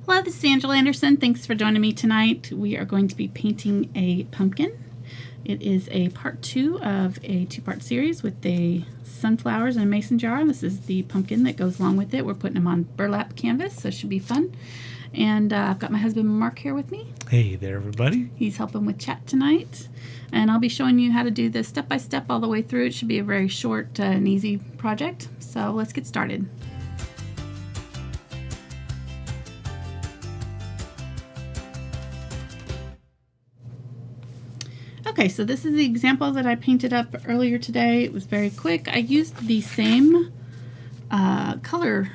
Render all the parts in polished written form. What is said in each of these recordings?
Hello, this is Angela Anderson. Thanks for joining me tonight. We are going to be painting a pumpkin. It is a part 2 of a 2-part series with the sunflowers in a mason jar. This is the pumpkin that goes along with it. We're putting them on burlap canvas, so it should be fun. And I've got my husband Mark here with me. Hey there, everybody. He's helping with chat tonight. And I'll be showing you how to do this step by step all the way through. It should be a very short and easy project. So let's get started. Okay, so this is the example that I painted up earlier today. It was very quick. I used the same color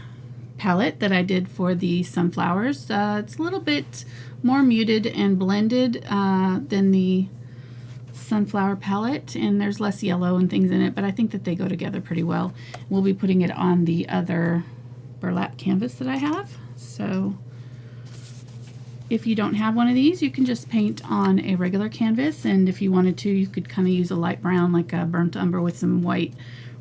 palette that I did for the sunflowers. It's a little bit more muted and blended than the sunflower palette, and there's less yellow and things in it, but I think that they go together pretty well. We'll be putting it on the other burlap canvas that I have. So if you don't have one of these, you can just paint on a regular canvas, and if you wanted to, you could kind of use a light brown, like a burnt umber with some white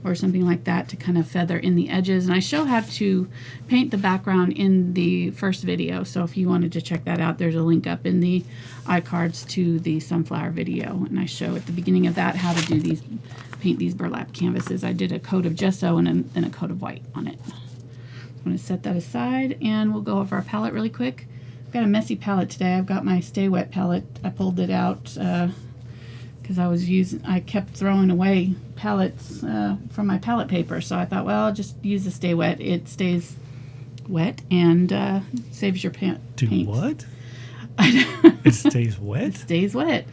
or something like that to kind of feather in the edges. And I show how to paint the background in the first video, so if you wanted to check that out, there's a link up in the iCards to the sunflower video, and I show at the beginning of that how to do these, paint these burlap canvases. I did a coat of gesso and a coat of white on it. I'm going to set that aside, and we'll go over our palette really quick. I've got a messy palette today. I've got my Stay Wet palette. I pulled it out because I kept throwing away palettes from my palette paper. So I thought, well, I'll just use the Stay Wet. It stays wet and saves your paint. Do what? It stays wet? It stays wet.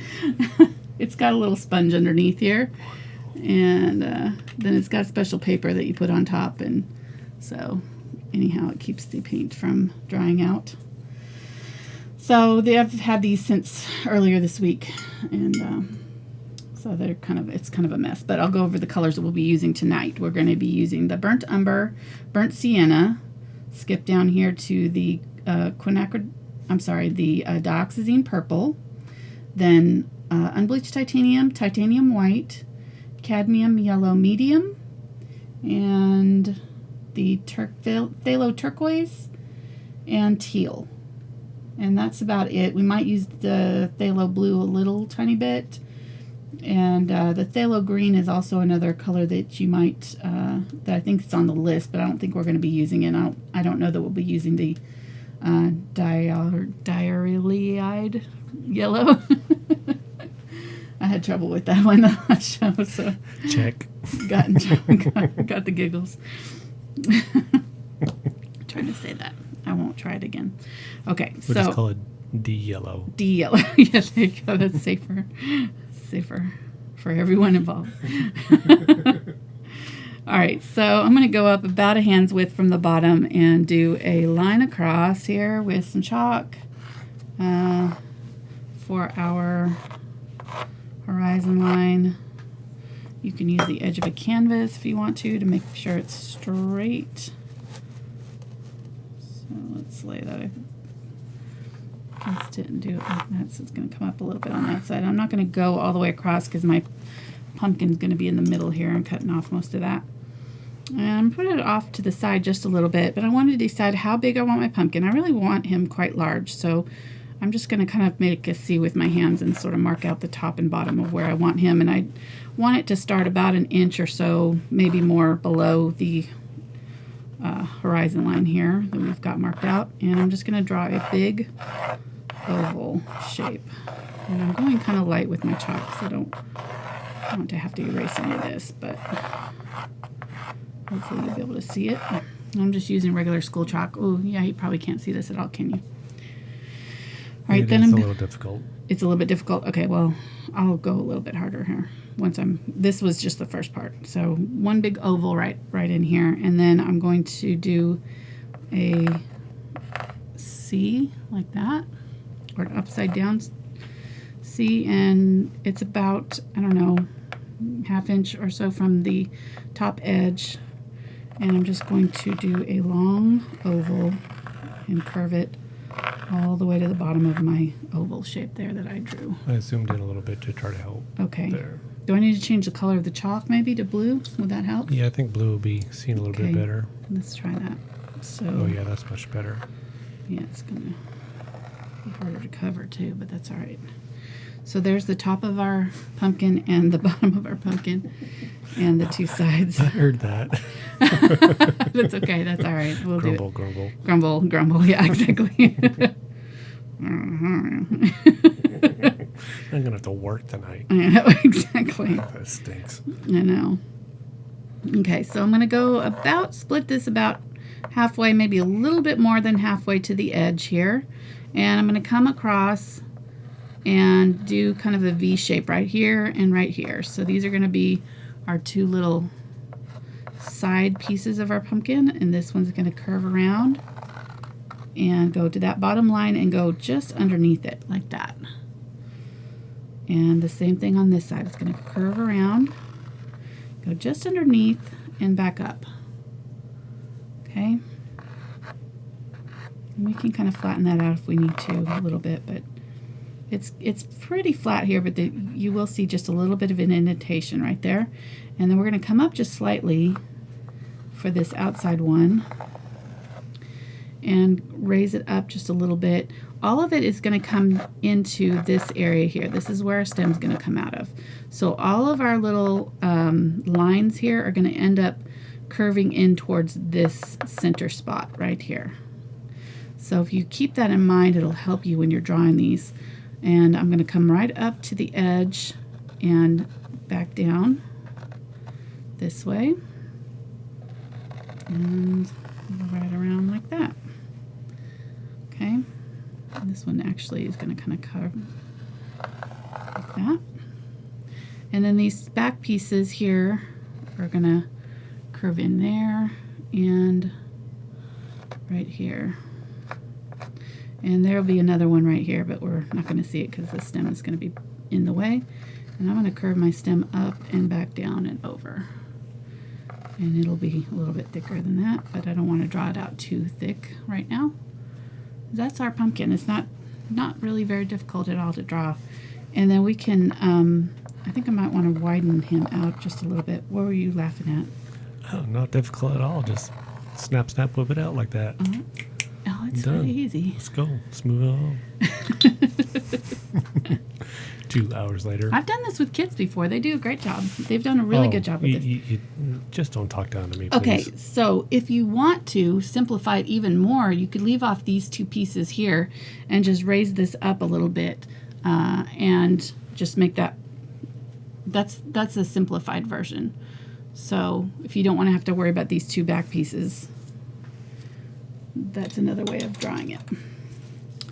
It's got a little sponge underneath here. And then it's got special paper that you put on top. And so anyhow, it keeps the paint from drying out. So I've had these since earlier this week, and so it's kind of a mess. But I'll go over the colors that we'll be using tonight. We're going to be using the burnt umber, burnt sienna, skip down here to the dioxazine purple, then unbleached titanium, titanium white, cadmium yellow medium, and the phthalo turquoise, and teal. And that's about it. We might use the phthalo blue a little tiny bit. And the phthalo green is also another color that you might, that I think is on the list, but I don't think we're going to be using it. I don't know that we'll be using the diarrhea-eyed yellow. I had trouble with that one the last show, so. Check. Got the giggles. Trying to say that. I won't try it again. Okay, we'll just call it D-yellow. D-yellow. Yes, there you go. That's safer for everyone involved. All right, so I'm going to go up about a hand's width from the bottom and do a line across here with some chalk for our horizon line. You can use the edge of a canvas if you want to make sure it's straight. Let's lay that. Just didn't do it like that, so it's going to come up a little bit on that side. I'm not going to go all the way across because my pumpkin's going to be in the middle here. I'm cutting off most of that. And I'm putting it off to the side just a little bit, but I wanted to decide how big I want my pumpkin. I really want him quite large, so I'm just going to kind of make a C with my hands and sort of mark out the top and bottom of where I want him. And I want it to start about an inch or so, maybe more below the horizon line here that we've got marked out, and I'm just going to draw a big oval shape, and I'm going kind of light with my chalk because I don't want to have to erase any of this, but hopefully you'll be able to see it. I'm just using regular school chalk. Oh yeah, you probably can't see this at all, can you? All right, then it's a little difficult. It's a little bit difficult. Okay, well, I'll go a little bit harder here. This was just the first part. So one big oval right in here, and then I'm going to do a C like that, or an upside down C, and it's about, I don't know, ½ inch or so from the top edge, and I'm just going to do a long oval and curve it all the way to the bottom of my oval shape there that I drew. I zoomed in a little bit to try to help. Okay. There. Do I need to change the color of the chalk maybe to blue? Would that help? Yeah, I think blue will be seen a little bit better. Let's try that. So. Oh yeah, that's much better. Yeah, it's going to be harder to cover too, but that's all right. So there's the top of our pumpkin and the bottom of our pumpkin and the two sides. I heard that. That's okay. That's all right. We'll do it. Grumble. Grumble, grumble. Yeah, exactly. I'm going to have to work tonight. I know, exactly. That stinks. I know. Okay, so I'm going to go split this about halfway, maybe a little bit more than halfway to the edge here. And I'm going to come across and do kind of a V shape right here and right here. So these are going to be our two little side pieces of our pumpkin, and this one's going to curve around and go to that bottom line and go just underneath it like that. And the same thing on this side. It's going to curve around, go just underneath and back up. Okay. And we can kind of flatten that out if we need to a little bit, but it's pretty flat here, but you will see just a little bit of an indentation right there. And then we're going to come up just slightly for this outside one and raise it up just a little bit. All of it is going to come into this area here. This is where our stem's going to come out of. So all of our little lines here are going to end up curving in towards this center spot right here. So if you keep that in mind, it'll help you when you're drawing these. And I'm going to come right up to the edge and back down this way. And right around like that. Okay. And this one actually is going to kind of curve like that. And then these back pieces here are going to curve in there and right here. And there will be another one right here, but we're not going to see it because the stem is going to be in the way. And I'm going to curve my stem up and back down and over. And it'll be a little bit thicker than that, but I don't want to draw it out too thick right now. That's our pumpkin. It's not really very difficult at all to draw. And then we can, I think I might want to widen him out just a little bit. What were you laughing at? Oh, not difficult at all. Just snap, whip it out like that. Oh, it's Done. really easy. Let's go. Let's move on. 2 hours later. I've done this with kids before. They do a great job. They've done a really good job with this. You just don't talk down to me, please. Okay, so if you want to simplify it even more, you could leave off these two pieces here and just raise this up a little bit and just make that's a simplified version. So if you don't want to have to worry about these two back pieces, that's another way of drawing it.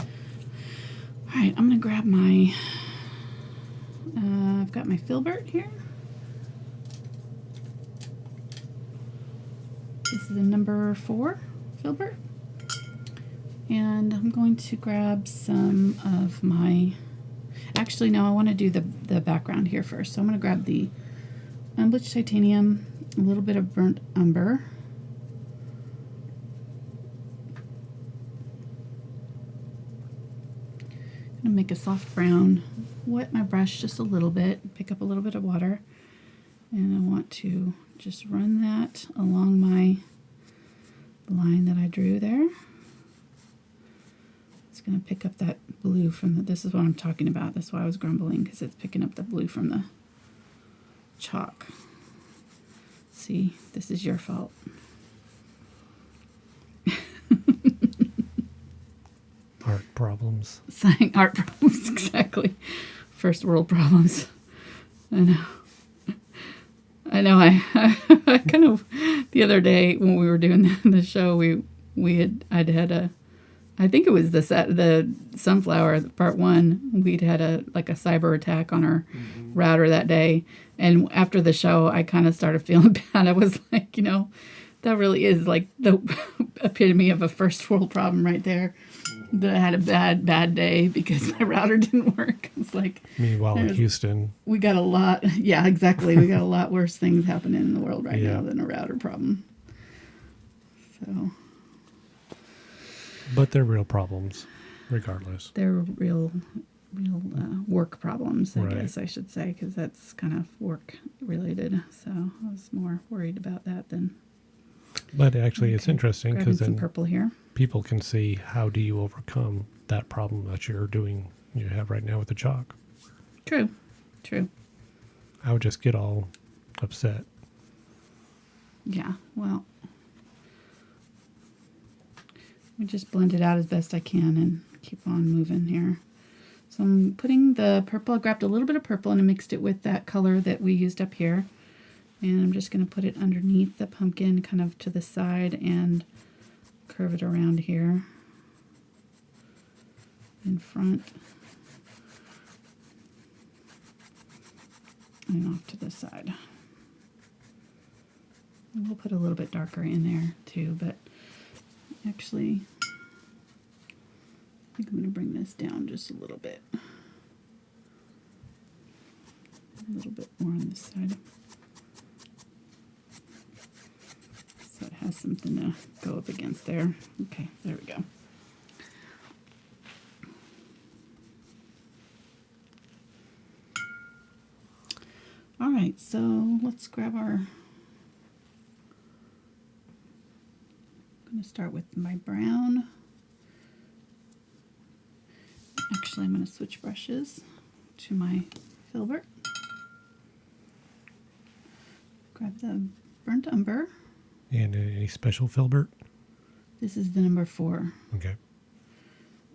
All right, I'm going to grab my, I've got my Filbert here. This is the number 4 Filbert. And I'm going to grab some of my, actually no, I want to do the background here first. So I'm going to grab the unbleached titanium, a little bit of burnt umber. I'm going to make a soft brown, wet my brush just a little bit, pick up a little bit of water, and I want to just run that along my line that I drew there. It's going to pick up that blue from this is what I'm talking about. That's why I was grumbling, because it's picking up the blue from the chalk. See, this is your fault. Art problems. Saying art problems, exactly. First world problems. I know. I kind of, the other day when we were doing the show, I'd had I think it was the sunflower part 1. We'd had a cyber attack on our router that day, and after the show, I kind of started feeling bad. I was like, that really is like the epitome of a first world problem right there. That I had a bad day because my router didn't work. It's like, meanwhile in Houston, we got a lot. Yeah, exactly. We got a lot worse things happening in the world right now than a router problem. So, but they're real problems, regardless. They're real work problems, I guess I should say, because that's kind of work related. So I was more worried about that than But actually, it's interesting Grabbing because some then purple here. people can see how do you overcome that problem that you have right now with the chalk. True. True. I would just get all upset. Yeah, well, we just blend it out as best I can and keep on moving here. So I'm putting the purple, I grabbed a little bit of purple and I mixed it with that color that we used up here. And I'm just going to put it underneath the pumpkin, kind of to the side, and curve it around here in front and off to the side. And we'll put a little bit darker in there too, but actually I think I'm going to bring this down just a little bit. A little bit more on this side. So it has something to go up against there. Okay, there we go. All right, so let's grab our, I'm going to start with my brown. Actually, I'm going to switch brushes to my Filbert. Grab the burnt umber. And any special Filbert? This is the number 4. Okay.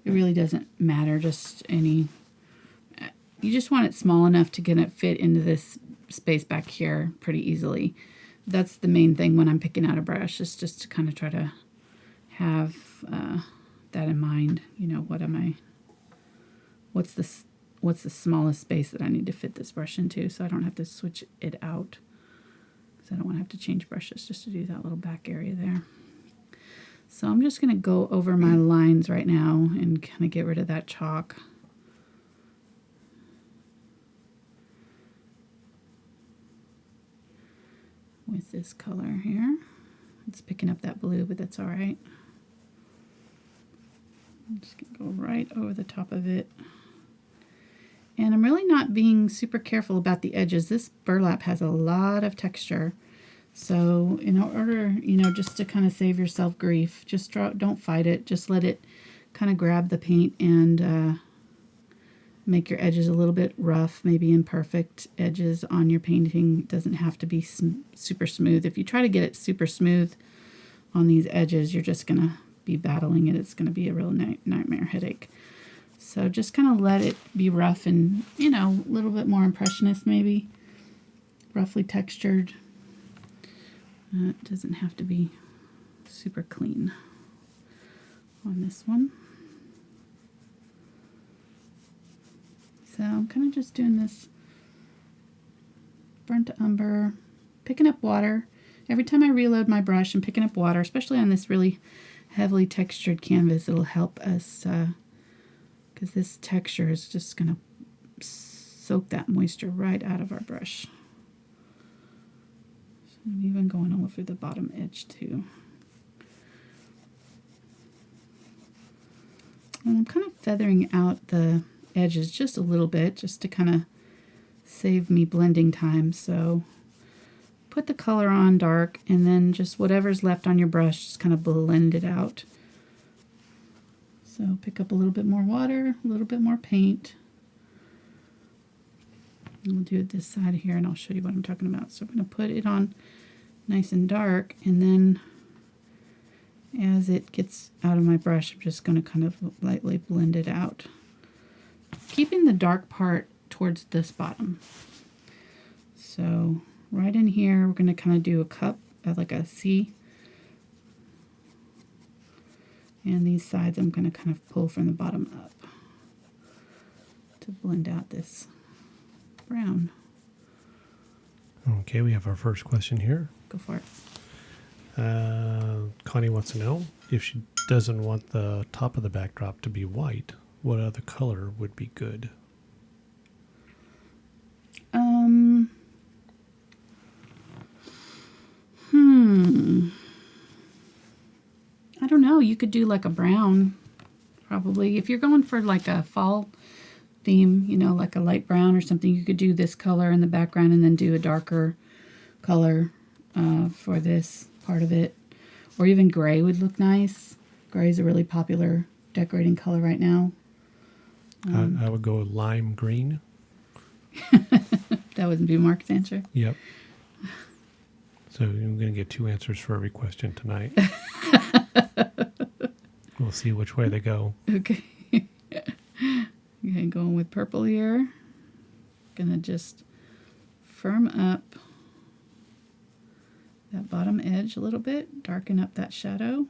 It really doesn't matter, just any. You just want it small enough to get it fit into this space back here pretty easily. That's the main thing when I'm picking out a brush, is just to kind of try to have that in mind. You know, what's the smallest space that I need to fit this brush into, so I don't have to switch it out. I don't want to have to change brushes just to do that little back area there. So I'm just going to go over my lines right now and kind of get rid of that chalk. With this color here. It's picking up that blue, but that's all right. I'm just going to go right over the top of it. And I'm really not being super careful about the edges. This burlap has a lot of texture. So in order, you know, just to kind of save yourself grief, just don't fight it. Just let it kind of grab the paint and make your edges a little bit rough, maybe imperfect edges on your painting. It doesn't have to be super smooth. If you try to get it super smooth on these edges, you're just going to be battling it. It's going to be a real nightmare headache. So just kind of let it be rough and, you know, a little bit more impressionist maybe. Roughly textured. It doesn't have to be super clean on this one. So I'm kind of just doing this burnt umber, picking up water. Every time I reload my brush, I'm picking up water, especially on this really heavily textured canvas. It'll help us, because this texture is just going to soak that moisture right out of our brush. So I'm even going all over the bottom edge too. And I'm kind of feathering out the edges just a little bit, just to kind of save me blending time. So put the color on dark, and then just whatever's left on your brush, just kind of blend it out. So pick up a little bit more water, a little bit more paint. And we'll do it this side here, and I'll show you what I'm talking about. So I'm going to put it on nice and dark, and then as it gets out of my brush, I'm just going to kind of lightly blend it out, keeping the dark part towards this bottom. So right in here, we're going to kind of do a cup, like a C. And these sides I'm going to kind of pull from the bottom up to blend out this brown. Okay, we have our first question here. Go for it. Connie wants to know if she doesn't want the top of the backdrop to be white, what other color would be good? I don't know. You could do like a brown, probably. If you're going for like a fall theme, you know, like a light brown or something, you could do this color in the background and then do a darker color for this part of it. Or even gray would look nice. Gray is a really popular decorating color right now. I would go lime green. That would be Mark's answer. Yep. So you're going to get 2 answers for every question tonight. We'll see which way they go. Okay. Okay, going with purple here. Gonna just firm up that bottom edge a little bit, darken up that shadow.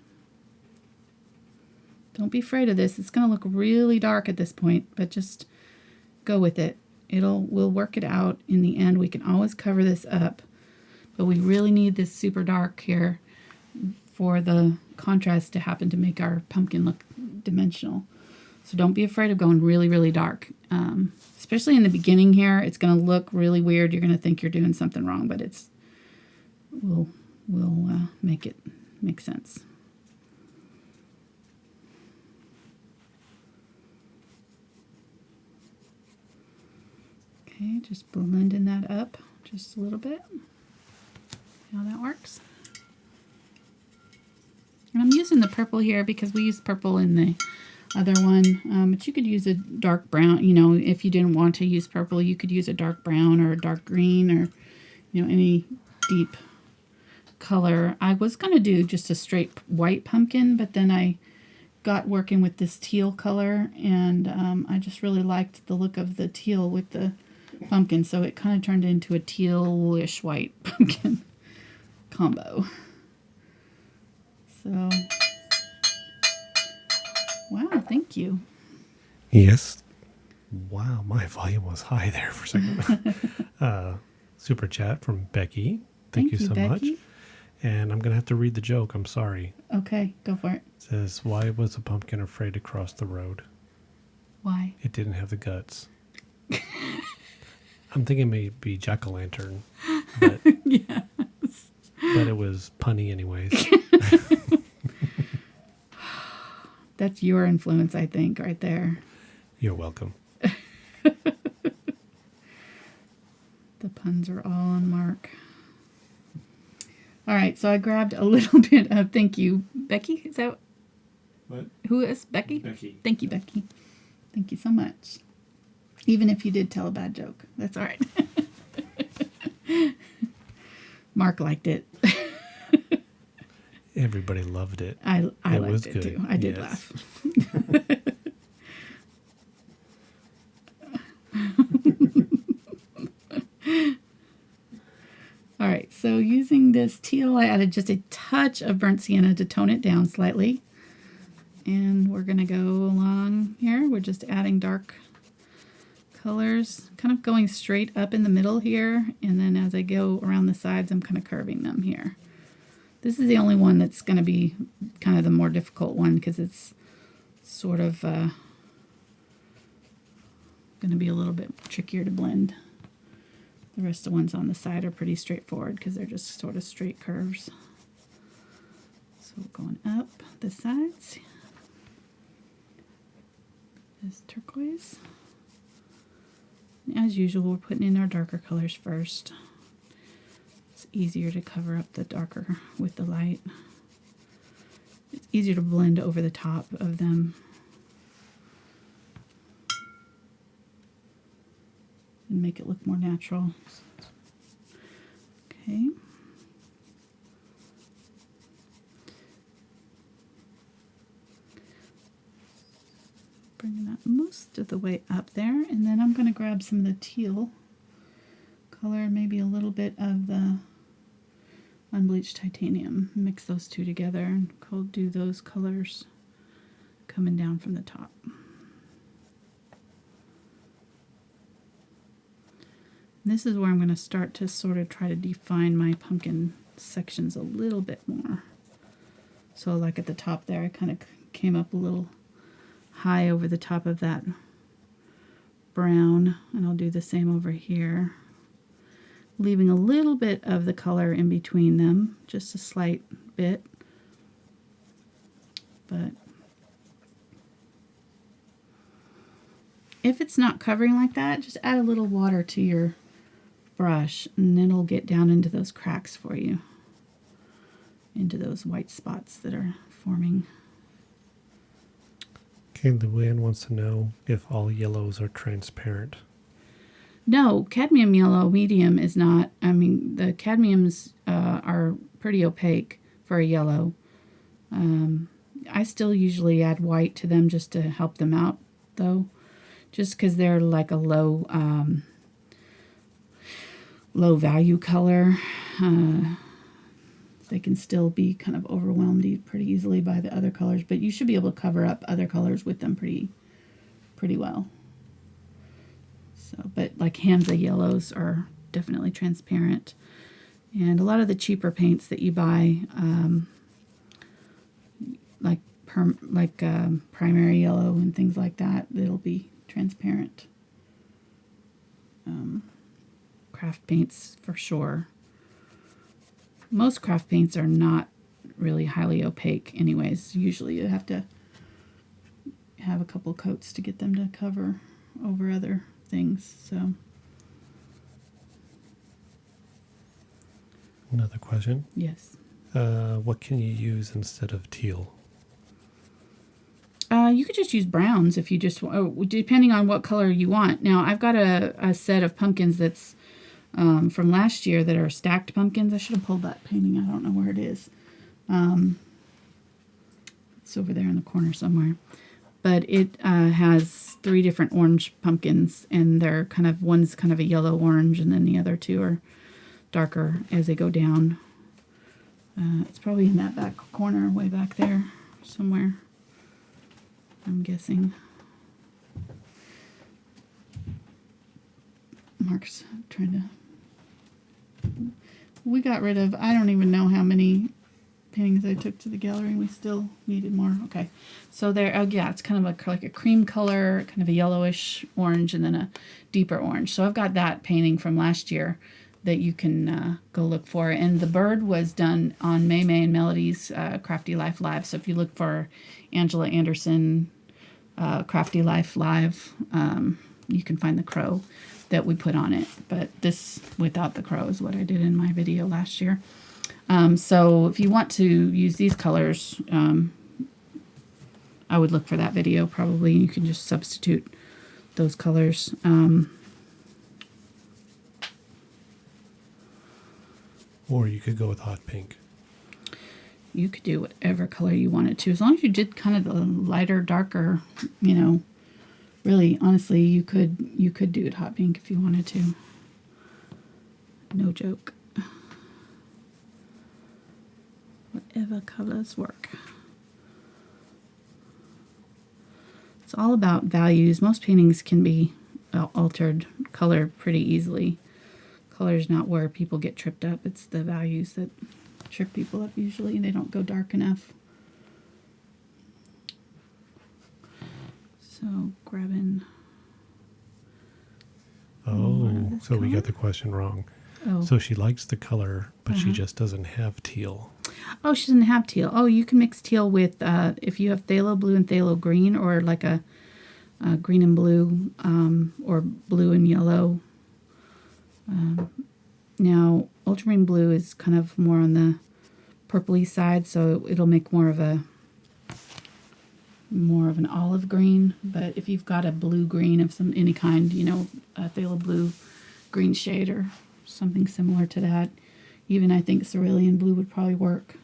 Don't be afraid of this. It's gonna look really dark at this point, but just go with it. We'll work it out in the end. We can always cover this up, but we really need this super dark here for the contrast to happen to make our pumpkin look dimensional. So don't be afraid of going really, really dark. Especially in the beginning here, it's going to look really weird. You're going to think you're doing something wrong, but we'll make it make sense. Okay, just blending that up just a little bit. See how that works? And I'm using the purple here because we used purple in the other one, but you could use a dark brown. You know, if you didn't want to use purple, you could use a dark brown or a dark green or, you know, any deep color. I was going to do just a straight white pumpkin, but then I got working with this teal color, and I just really liked the look of the teal with the pumpkin, so it kind of turned into a tealish white pumpkin combo. So, wow, thank you. Yes. Wow, my volume was high there for a second. Super chat from Becky. Thank you so Becky. much. And I'm going to have to read the joke. I'm sorry. Okay, go for it. It says, why was a pumpkin afraid to cross the road? Why? It didn't have the guts. I'm thinking maybe jack-o'-lantern. But, Yes. but it was punny anyways. That's your influence, I think, right there. You're welcome. The puns are all on Mark. All right, so I grabbed a little bit of, thank you, Becky. Is that What? who is Becky? Becky. Thank you, Becky. Thank you so much. Even if you did tell a bad joke, that's all right. Mark liked it. Everybody loved it. I It liked was it good. too. I did Yes. laugh. All right, so using this teal, I added just a touch of burnt sienna to tone it down slightly. And we're going to go along here. We're just adding dark colors, kind of going straight up in the middle here. And then as I go around the sides, I'm kind of curving them here. This is the only one that's going to be kind of the more difficult one because it's sort of going to be a little bit trickier to blend. The rest of the ones on the side are pretty straightforward because they're just sort of straight curves. So going up the sides. This turquoise. As usual, we're putting in our darker colors first. It's easier to cover up the darker with the light. It's easier to blend over the top of them. And make it look more natural. Okay. Bringing that most of the way up there, and then I'm going to grab some of the teal color, maybe a little bit of the unbleached titanium. Mix those two together and do those colors coming down from the top. This is where I'm going to start to sort of try to define my pumpkin sections a little bit more. So like at the top there, I kind of came up a little high over the top of that brown, and I'll do the same over here, leaving a little bit of the color in between them, just a slight bit. But if it's not covering like that, just add a little water to your brush and then it'll get down into those cracks for you. into those white spots that are forming. Okay, Luann wants to know if all yellows are transparent. No, cadmium yellow medium is not. I mean, the cadmiums are pretty opaque for a yellow. I still usually add white to them just to help them out, though, just because they're like a low value color. They can still be kind of overwhelmed pretty easily by the other colors, but you should be able to cover up other colors with them pretty well. So, but like Hansa yellows are definitely transparent, and a lot of the cheaper paints that you buy, like primary yellow and things like that, it'll be transparent. Craft paints for sure. Most craft paints are not really highly opaque anyways. Usually you have to have a couple coats to get them to cover over other things. So Another question. yes. What can you use instead of teal? You could just use browns if you just, depending on what color you want. Now, I've got a set of pumpkins that's from last year that are stacked pumpkins. I should have pulled that painting. I don't know where it is. It's over there in the corner somewhere. But it has 3 different orange pumpkins, and they're one's kind of a yellow orange, and then the other 2 are darker as they go down. It's probably in that back corner, way back there somewhere, I'm guessing. Mark's trying to... We got rid of, I don't even know how many paintings I took to the gallery, and we still needed more. Okay, so there, oh yeah, it's kind of like a cream color, kind of a yellowish orange, and then a deeper orange. So I've got that painting from last year that you can go look for. And the bird was done on May and Melody's Crafty Life Live. So if you look for Angela Anderson Crafty Life Live, you can find the crow that we put on it. But this without the crow is what I did in my video last year. So if you want to use these colors, I would look for that video probably. You can just substitute those colors. Or you could go with hot pink. You could do whatever color you wanted to, as long as you did kind of the lighter, darker, really, honestly, you could do it hot pink if you wanted to. No joke. Whatever colors work. It's all about values. Most paintings can be altered color pretty easily. Color's not where people get tripped up. It's the values that trip people up usually. They don't go dark enough. So grabbing. Oh, so we got the question wrong. Oh. So she likes the color, but she just doesn't have teal. Oh, she doesn't have teal. Oh, you can mix teal with, if you have phthalo blue and phthalo green, or like a green and blue, or blue and yellow. Now, ultramarine blue is kind of more on the purpley side, so it'll make more of an olive green. But if you've got a blue green of any kind, a phthalo blue green shade or something similar to that, even I think cerulean blue would probably work.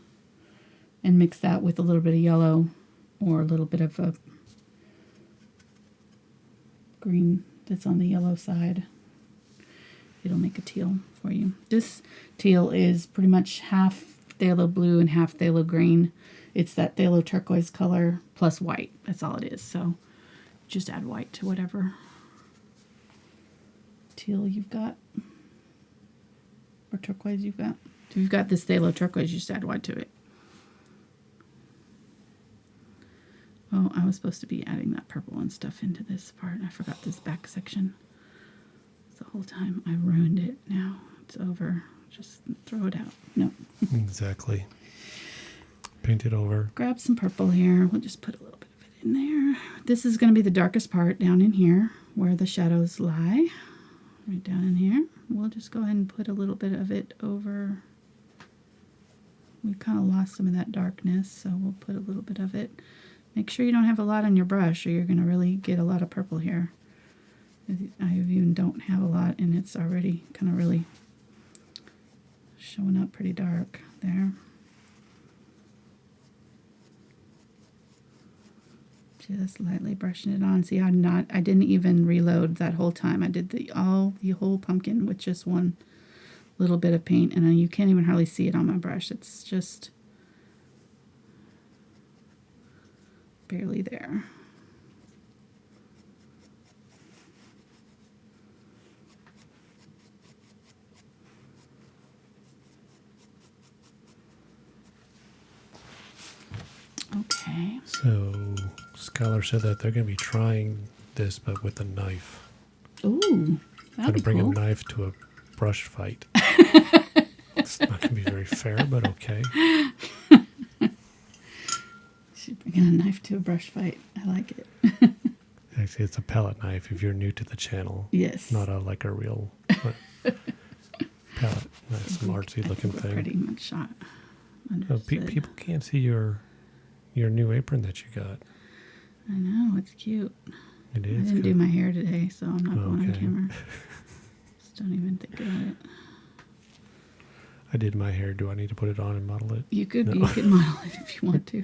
And mix that with a little bit of yellow or a little bit of a green that's on the yellow side. It'll make a teal for you. This teal is pretty much half phthalo blue and half phthalo green. It's that phthalo turquoise color plus white. That's all it is. So just add white to whatever teal you've got or turquoise you've got. If you've got this phthalo turquoise, you just add white to it. Oh, I was supposed to be adding that purple and stuff into this part. I forgot this back section. The whole time. I ruined it. Now it's over. Just throw it out. No. Exactly. Paint it over. Grab some purple here. We'll just put a little bit of it in there. This is going to be the darkest part down in here where the shadows lie. Right down in here. We'll just go ahead and put a little bit of it over we kind of lost some of that darkness, so we'll put a little bit of it. Make sure you don't have a lot on your brush or you're going to really get a lot of purple here. I even don't have a lot and it's already kind of really showing up pretty dark there. Just lightly brushing it on. See, I didn't even reload that whole time. I did the whole pumpkin with just one little bit of paint, and you can't even hardly see it on my brush. It's just barely there. Okay. So Skylar said that they're going to be trying this, but with a knife. Ooh, Going that'd to be bring cool. a knife to a brush fight. It's not going to be very fair, but okay. She's bringing a knife to a brush fight. I like it. Actually, it's a palette knife if you're new to the channel. Yes. Not like a real palette. That's some artsy looking thing. Pretty much shot. People can't see your new apron that you got. I know, it's cute. It is. I didn't do my hair today, so I'm not going on Okay. camera. Just don't even think about it. I did my hair. Do I need to put it on and model it? You could No. model it if you want to.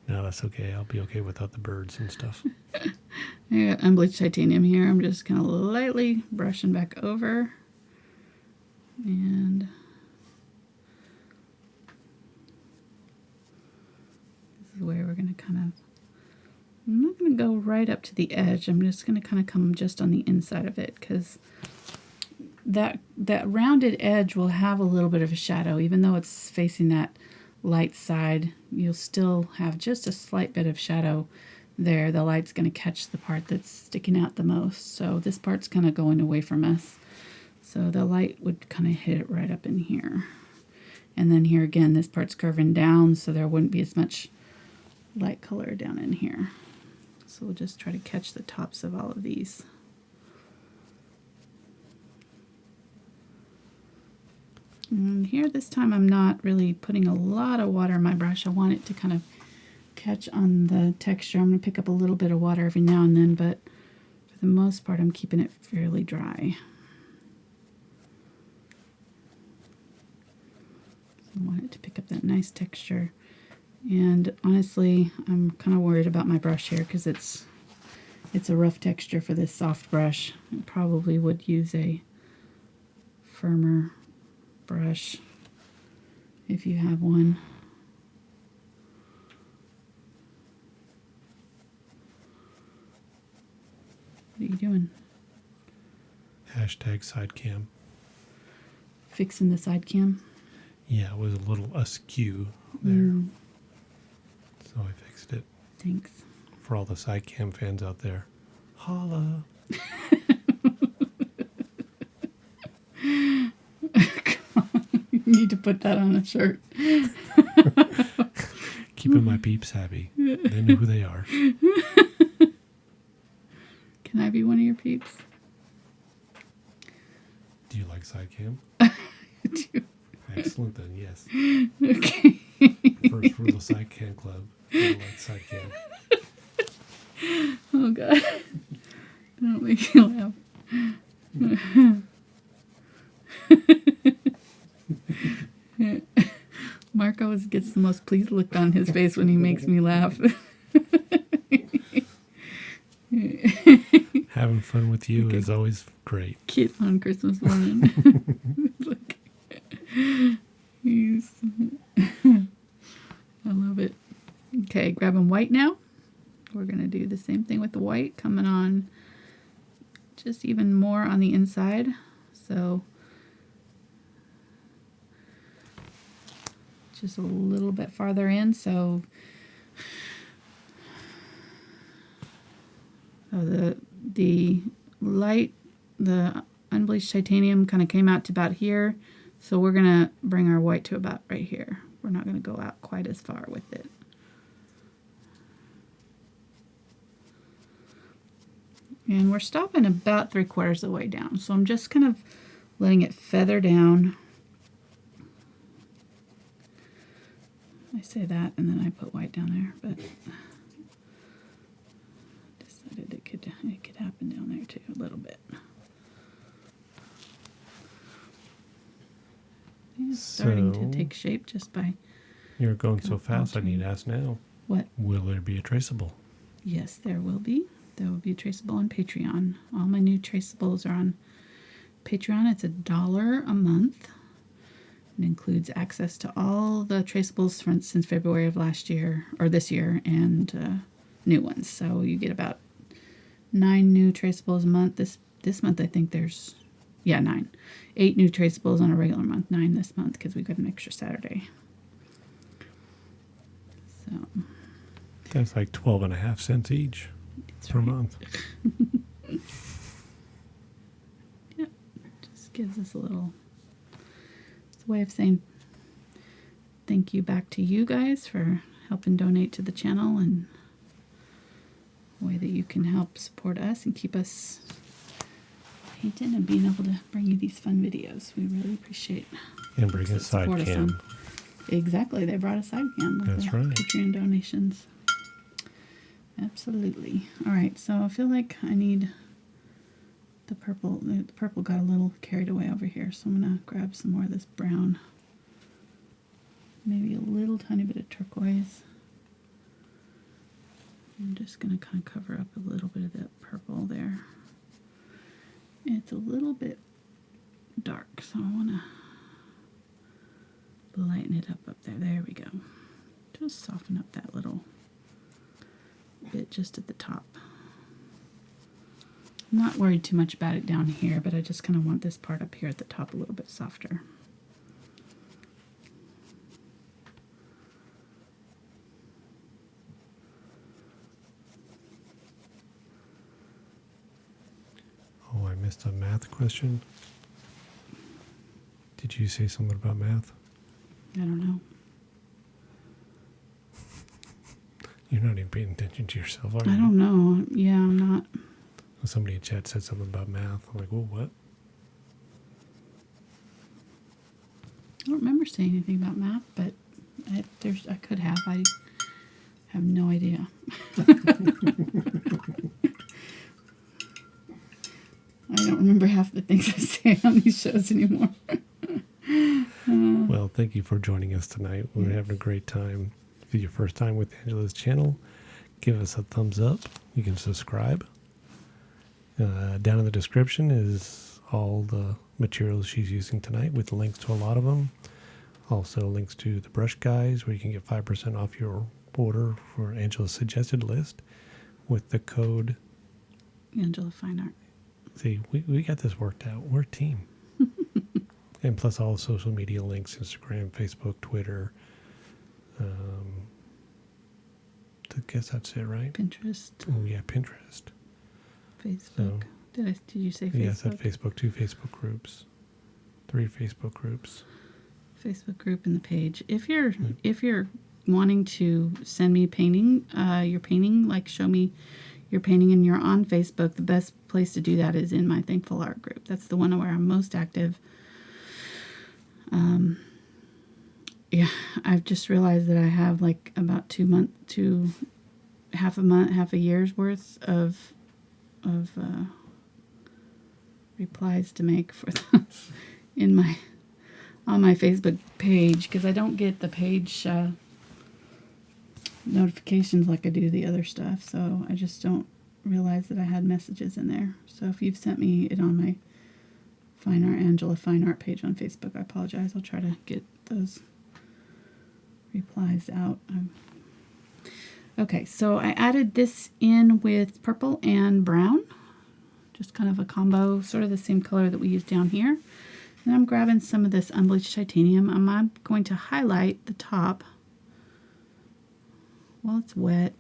No, that's okay. I'll be okay without the birds and stuff. I got unbleached titanium here. I'm just kind of lightly brushing back over. And this is where we're going to kind of, I'm not going to go right up to the edge. I'm just going to kind of come just on the inside of it because that rounded edge will have a little bit of a shadow. Even though it's facing that light side, you'll still have just a slight bit of shadow there. The light's going to catch the part that's sticking out the most. So this part's kind of going away from us. So the light would kind of hit it right up in here. And then here again, this part's curving down, so there wouldn't be as much light color down in here. So we'll just try to catch the tops of all of these. And here this time I'm not really putting a lot of water in my brush. I want it to kind of catch on the texture. I'm going to pick up a little bit of water every now and then, but for the most part I'm keeping it fairly dry. So I want it to pick up that nice texture. And honestly, I'm kind of worried about my brush here because it's a rough texture for this soft brush. I probably would use a firmer brush if you have one. What are you doing? Hashtag side cam. Fixing the side cam? Yeah, it was a little askew there. So I fixed it. Thanks. For all the side cam fans out there, holla. You need to put that on a shirt. Keeping my peeps happy. They know who they are. Can I be one of your peeps? Do you like side cam? I do. Excellent then, yes. Okay. First rule of side cam club. You like side cam. Oh God. Don't make me laugh. Mark always gets the most pleased look on his face when he makes me laugh. Having fun with you is always great. Kid on Christmas morning. Look. He's I love it. Okay, grabbing white now. We're going to do the same thing with the white, coming on just even more on the inside. So just a little bit farther in. So the light, the unbleached titanium kind of came out to about here. So we're going to bring our white to about right here. We're not going to go out quite as far with it. And we're stopping about 3/4 of the way down. So I'm just kind of letting it feather down. I say that and then I put white down there, but decided it could happen down there too a little bit. It's starting to take shape just by... You're going so fast, I need to ask now. What? Will there be a traceable? Yes, there will be. There will be a traceable on Patreon. All my new traceables are on Patreon. It's $1 a month. It includes access to all the traceables since February of last year, or this year, and new ones. So you get about 9 new traceables a month. This month I think there's, 9. 8 new traceables on a regular month. 9 this month because we got an extra Saturday. So that's like 12.5 cents each per month. Yep. Just gives us a little... It's a way of saying thank you back to you guys for helping donate to the channel, and a way that you can help support us and keep us painting and being able to bring you these fun videos. We really appreciate it. And bring a side cam. Exactly. They brought a side cam with That's right. Patreon donations. Absolutely. All right. So I feel like I need the purple. The purple got a little carried away over here. So I'm going to grab some more of this brown. Maybe a little tiny bit of turquoise. I'm just going to kind of cover up a little bit of that purple there. It's a little bit dark, so I want to lighten it up there. There we go. Just soften up that little bit just at the top. I'm not worried too much about it down here, but I just kind of want this part up here at the top a little bit softer. Oh, I missed a math question. Did you say something about math? I don't know. You're not even paying attention to yourself, are you? I don't know. Yeah, I'm not. Somebody in chat said something about math. I'm like, well, what? I don't remember saying anything about math, but I could have. I have no idea. I don't remember half the things I say on these shows anymore. Well, thank you for joining us tonight. We're having a great time. If it's your first time with Angela's channel, give us a thumbs up. You can subscribe. Down in the description is all the materials she's using tonight with links to a lot of them. Also links to the brush guides where you can get 5% off your order for Angela's suggested list with the code Angela Fine Art. See, we got this worked out. We're a team. And plus all social media links, Instagram, Facebook, Twitter. I guess that's it, right? Pinterest. Oh, yeah, Pinterest. Facebook. So, Did you say Facebook? Yeah, I said Facebook. 2 Facebook groups. 3 Facebook groups. Facebook group and the page. If you're wanting to send me your painting, like show me your painting and you're on Facebook, the best place to do that is in my Thankful Art group. That's the one where I'm most active. Yeah, I've just realized that I have like about half a year's worth of replies to make for on my Facebook page, because I don't get the page notifications like I do the other stuff, so I just don't realize that I had messages in there. So if you've sent me it on my Fine Art, Angela Fine Art page on Facebook, I apologize. I'll try to get those replies out. Okay, so I added this in with purple and brown, just kind of a combo, sort of the same color that we used down here. And I'm grabbing some of this unbleached titanium. I'm going to highlight the top while it's wet.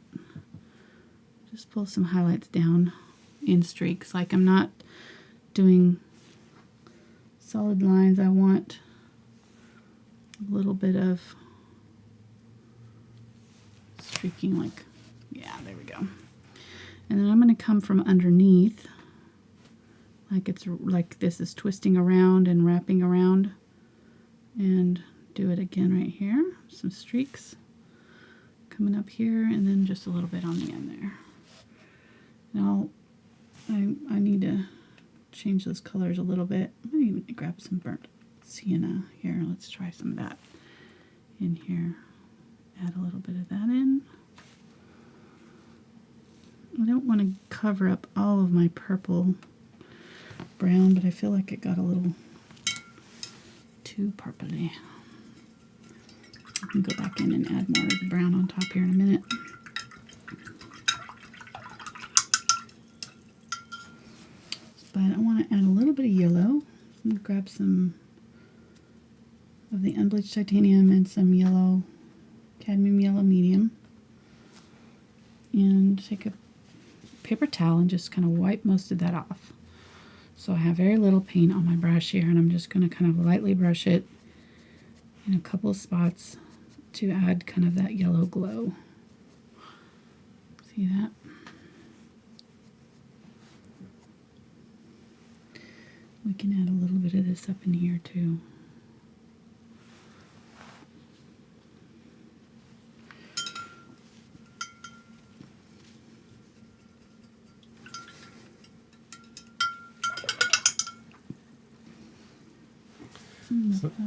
Just pull some highlights down in streaks. Like I'm not doing solid lines. I want a little bit of streaking, like, yeah, there we go. And then I'm going to come from underneath, like this is twisting around and wrapping around, and do it again right here. Some streaks. coming up here, and then just a little bit on the end there. Now, I need to change those colors a little bit. I'm going to grab some burnt sienna here. Let's try some of that in here. Add a little bit of that in. I don't want to cover up all of my purple brown, but I feel like it got a little too purpley. I can go back in and add more of the brown on top here in a minute. But I want to add a little bit of yellow. I'm going to grab some of the unbleached titanium and some yellow, cadmium yellow medium. And take a paper towel and just kind of wipe most of that off. So I have very little paint on my brush here, and I'm just going to kind of lightly brush it in a couple of spots to add kind of that yellow glow. See that? We can add a little bit of this up in here too.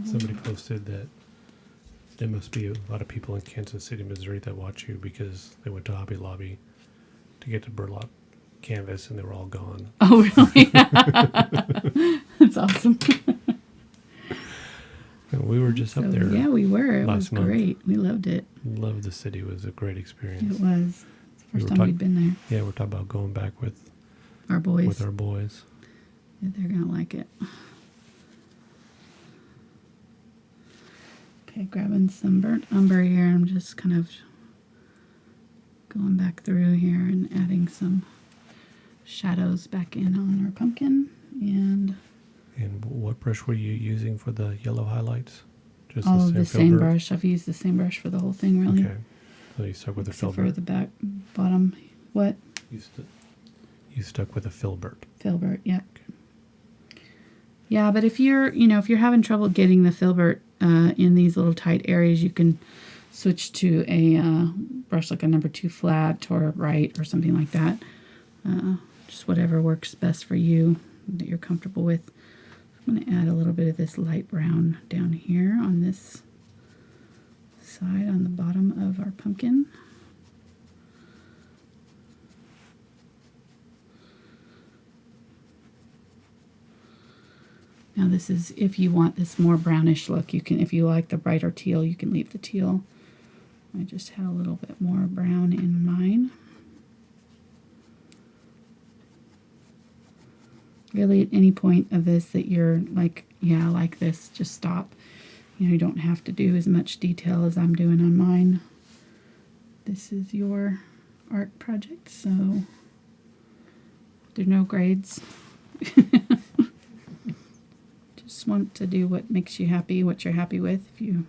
Somebody posted that there must be a lot of people in Kansas City, Missouri that watch you because they went to Hobby Lobby to get the burlap canvas and they were all gone. Oh, really? That's awesome. And we were just up there. Yeah, we were. It was month. great. We loved it. Loved the city. It was a great experience. It was. It's the first time we'd been there. Yeah, we're talking about going back with our boys. With our boys. Yeah, they're going to like it. Okay, grabbing some burnt umber here. I'm just kind of going back through here and adding some shadows back in on our pumpkin. And what brush were you using for the yellow highlights? Just all of the same Filbert? brush. I've used the same brush for the whole thing, really. Okay. So you stuck with the Except Filbert. for the back, bottom. What? You stuck with a Filbert. Filbert, yep. Okay. Yeah, but if you're having trouble getting the Filbert in these little tight areas, you can switch to a brush like a number 2 flat or right or something like that. Just whatever works best for you that you're comfortable with. I'm going to add a little bit of this light brown down here on this side on the bottom of our pumpkin. Now this is if you want this more brownish look. You can, if you like the brighter teal, you can leave the teal. I just had a little bit more brown in mine. Really, at any point of this that you're like, yeah, I like this, just stop. You don't have to do as much detail as I'm doing on mine. This is your art project, so there's no grades. Just want to do what makes you happy, what you're happy with. If you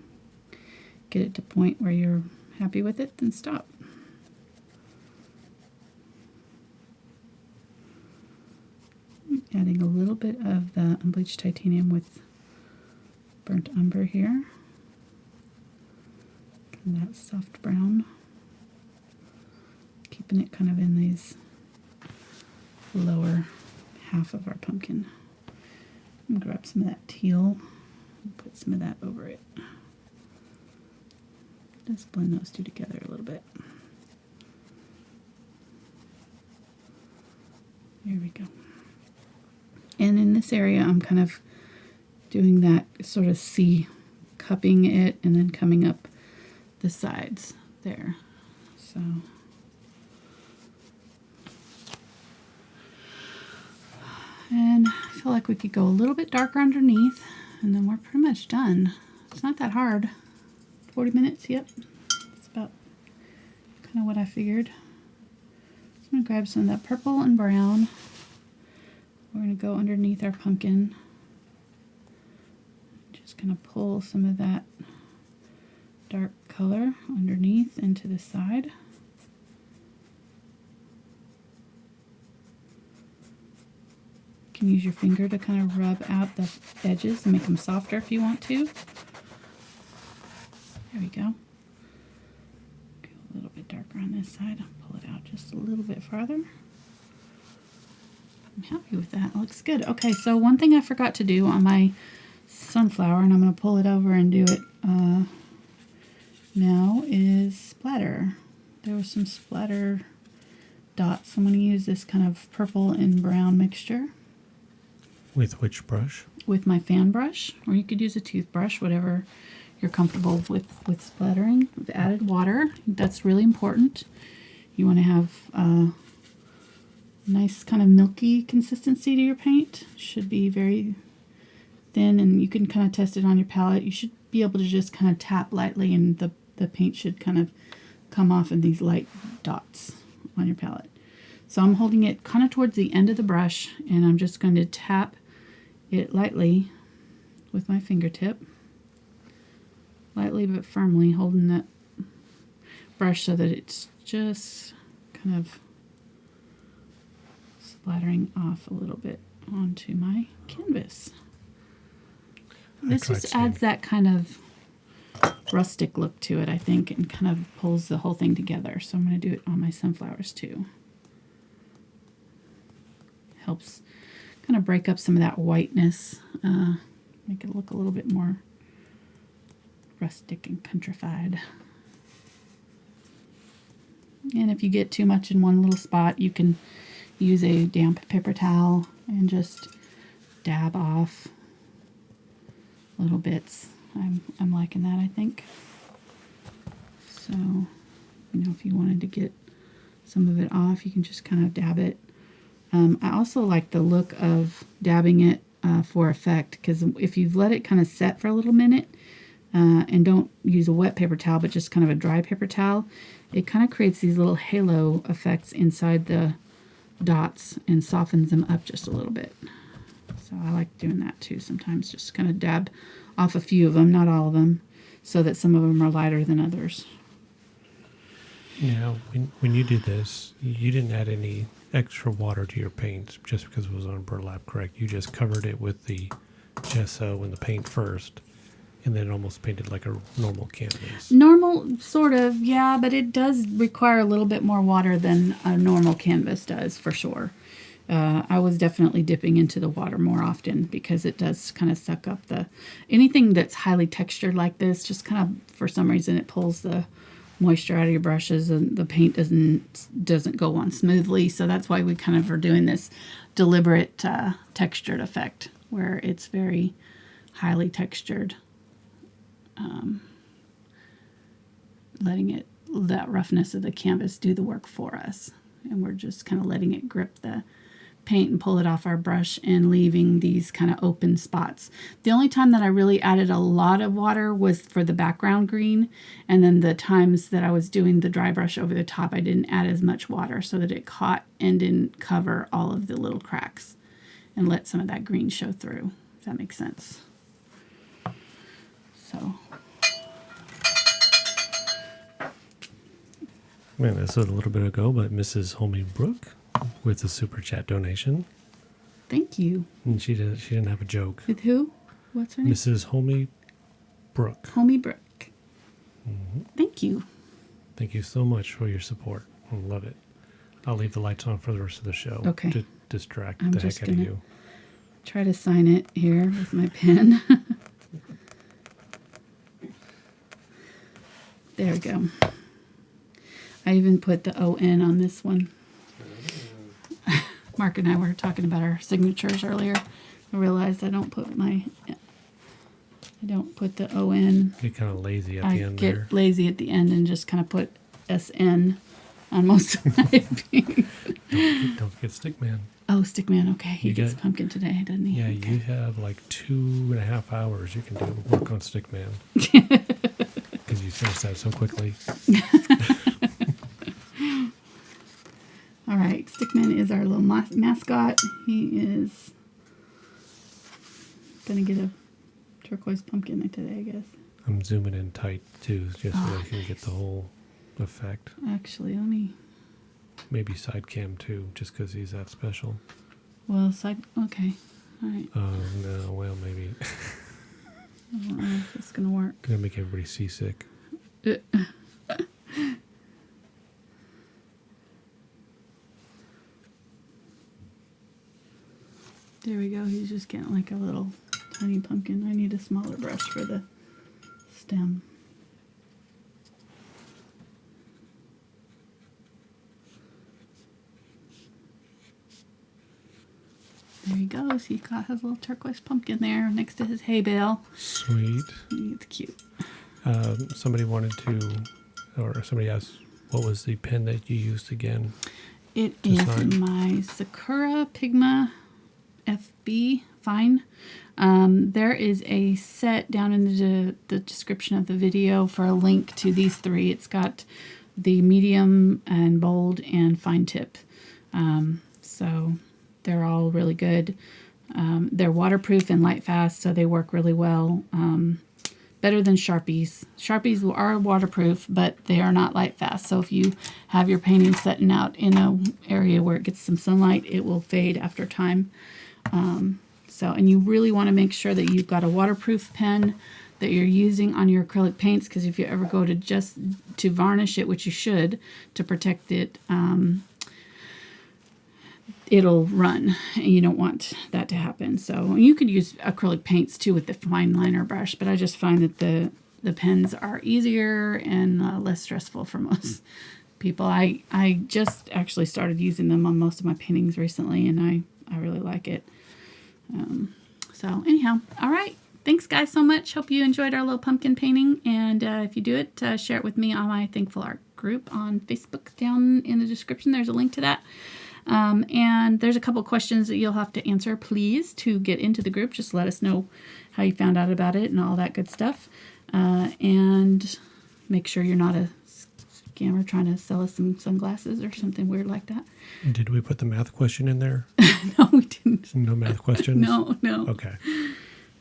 get it to a point where you're happy with it, then stop. Adding a little bit of the unbleached titanium with burnt umber here. And that soft brown. Keeping it kind of in these lower half of our pumpkin. I'm going to grab some of that teal and put some of that over it. Just blend those two together a little bit. There we go. And in this area, I'm kind of doing that sort of C, cupping it and then coming up the sides there. So, and I feel like we could go a little bit darker underneath, and then we're pretty much done. It's not that hard. 40 minutes, yep. It's about kind of what I figured. So I'm going to grab some of that purple and brown. We're going to go underneath our pumpkin. Just going to pull some of that dark color underneath into the side. You can use your finger to kind of rub out the edges and make them softer if you want to. There we go. A side. I'll pull it out just a little bit farther. I'm happy with that. It looks good. Okay, so one thing I forgot to do on my sunflower, and I'm going to pull it over and do it now, is splatter. There was some splatter dots. I'm going to use this kind of purple and brown mixture. With which brush? With my fan brush, or you could use a toothbrush, whatever you're comfortable with splattering. I've added water. That's really important. You want to have a nice kind of milky consistency to your paint. Should be very thin, and you can kind of test it on your palette. You should be able to just kind of tap lightly, and the paint should kind of come off in these light dots on your palette. So I'm holding it kind of towards the end of the brush, and I'm just going to tap it lightly with my fingertip. Lightly but firmly holding that brush so that it's just kind of splattering off a little bit onto my canvas. This just adds that kind of rustic look to it, I think, and kind of pulls the whole thing together. So I'm going to do it on my sunflowers too. Helps kind of break up some of that whiteness, make it look a little bit more rustic and countrified. And if you get too much in one little spot, you can use a damp paper towel and just dab off little bits. I'm liking that, I think. So, if you wanted to get some of it off, you can just kind of dab it. I also like the look of dabbing it for effect, because if you've let it kind of set for a little minute, and don't use a wet paper towel, but just kind of a dry paper towel, it kind of creates these little halo effects inside the dots and softens them up just a little bit. So I like doing that too sometimes, just kind of dab off a few of them, not all of them, so that some of them are lighter than others. Now, when you did this, you didn't add any extra water to your paint just because it was on burlap, correct? You just covered it with the gesso and the paint first, and then almost painted like a normal canvas. Normal, sort of, yeah, but it does require a little bit more water than a normal canvas does, for sure. I was definitely dipping into the water more often because it does kind of suck up anything that's highly textured like this, just kind of, for some reason, it pulls the moisture out of your brushes and the paint doesn't go on smoothly. So that's why we kind of are doing this deliberate textured effect where it's very highly textured. Letting that roughness of the canvas do the work for us. And we're just kind of letting it grip the paint and pull it off our brush and leaving these kind of open spots. The only time that I really added a lot of water was for the background green. And then the times that I was doing the dry brush over the top, I didn't add as much water so that it caught and didn't cover all of the little cracks and let some of that green show through, if that makes sense. So... Man, this was a little bit ago, but Mrs. Homie Brooke with a super chat donation. Thank you. And she didn't have a joke. With who? What's her name? Mrs. Homie Brooke. Homie Brooke. Mm-hmm. Thank you. Thank you so much for your support. I love it. I'll leave the lights on for the rest of the show. Okay. To distract I'm the just heck out of you. Try to sign it here with my pen. There we go. I even put the ON on this one. Mark and I were talking about our signatures earlier. I realized I don't put the ON. Get kind of lazy at the end I there. get lazy at the end and just kind of put SN on most of my things. Don't forget Stickman. Oh, Stickman. Okay, he You gets got- pumpkin today, doesn't he? Yeah, Okay. you have like 2.5 hours you can do work on Stickman. Because you finished that so quickly. All right, Stickman is our little mascot. He is gonna get a turquoise pumpkin today, I guess. I'm zooming in tight too, just so I can get the whole effect. Actually, let me. Maybe side cam too, just because he's that special. Well, okay. All right. Oh no, well maybe. I don't know if it's gonna work. Gonna make everybody seasick. There we go. He's just getting like a little tiny pumpkin. I need a smaller brush for the stem. There he goes. He's got his little turquoise pumpkin there next to his hay bale. Sweet. It's cute. Somebody wanted to, or somebody asked, what was the pen that you used again? It is my Sakura Pigma FB Fine. There is a set down in the description of the video for a link to these three. It's got the medium and bold and fine tip. So they're all really good. They're waterproof and light fast, so they work really well. Better than Sharpies. Sharpies are waterproof, but they are not light fast. So if you have your painting setting out in an area where it gets some sunlight, it will fade after time. And you really want to make sure that you've got a waterproof pen that you're using on your acrylic paints, because if you ever go to varnish it, which you should, to protect it, it'll run, and you don't want that to happen. So you could use acrylic paints too with the fine liner brush, but I just find that the pens are easier and less stressful for most people. I just actually started using them on most of my paintings recently, and I really like it. So anyhow, all right. Thanks, guys, so much. Hope you enjoyed our little pumpkin painting. And if you do it, share it with me on my Thankful Art group on Facebook. Down in the description, there's a link to that. And there's a couple questions that you'll have to answer, please, to get into the group. Just let us know how you found out about it and all that good stuff. And make sure you're not a scammer trying to sell us some sunglasses or something weird like that. Did we put the math question in there? No, we didn't. No math questions? No. Okay.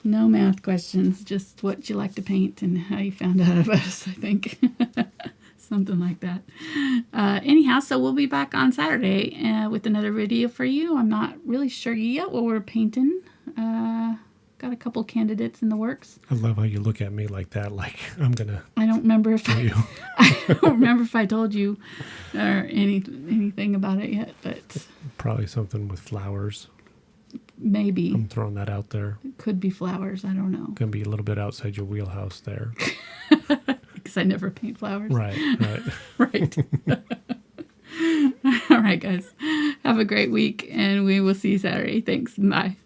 No math questions, just what you like to paint and how you found out about us, I think. Something like that. Anyhow, so we'll be back on Saturday with another video for you. I'm not really sure yet what we're painting. Got a couple candidates in the works. I love how you look at me like that, like I'm gonna. I don't remember if I don't remember if I told you or anything about it yet, but probably something with flowers. Maybe. I'm throwing that out there. It could be flowers. I don't know. Gonna be a little bit outside your wheelhouse there. Because I never paint flowers. Right. Right. All right, guys. Have a great week, and we will see you Saturday. Thanks. Bye.